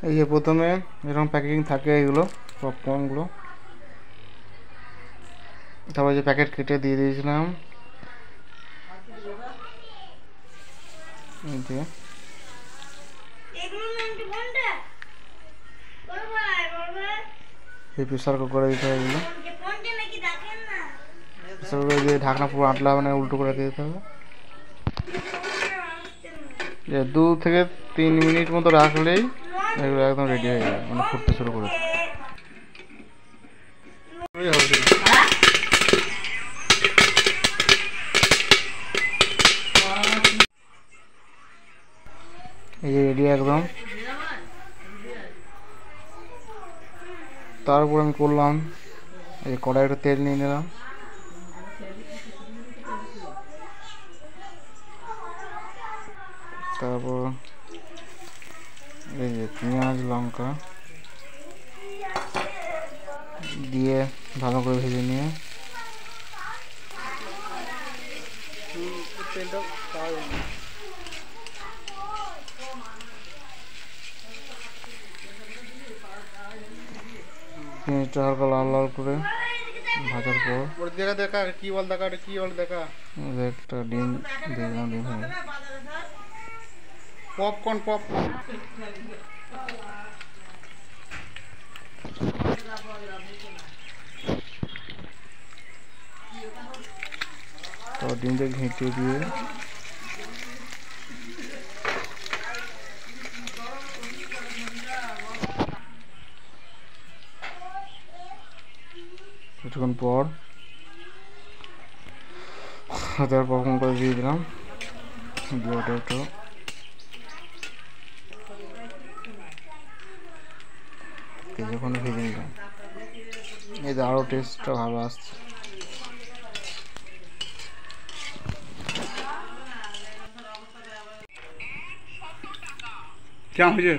এই যে প্রথমে এরকম প্যাকেজিং থাকে এগুলো পপকর্নগুলো, তারপর যে প্যাকেট কেটে দিয়ে দিয়েছিলাম এই যে। এই প্রেসার কুকারে দিতে হবে এগুলো, প্রেসার কুকারে দিয়ে ঢাকনা পুরো আটলা মানে উল্টো করে দিতে হবে। 2 থেকে 3 মিনিট মতো রাখলেই এগুলো একদম রেডি হয়ে যাবে, মানে ফুটতে শুরু করে। এই যে রেডি একদম। তারপর আমি করলাম এই কড়াইটা তেল নিয়ে নিলাম, তারপর এই যে পেঁয়াজ লঙ্কা দিয়ে ভালো করে ভেজে নিয়ে পেঁয়াজটা হালকা লাল লাল করে ভাজার পর দেখা কি বল দেখা কি বল দেখা একটা ডিম দিয়ে দিলাম। ডিম পপকর্ন পপকর্ন তো ডিমটা ঘেঁটে দিয়ে কিছুক্ষণ পর হাতের পপকর্ন করে দিয়ে দিলাম, দিয়ে ওটা একটু কিছুক্ষণ ভেজে নিলাম। এই যে আরও টেস্টটা ভালো আসছে। কেমন হয়েছে?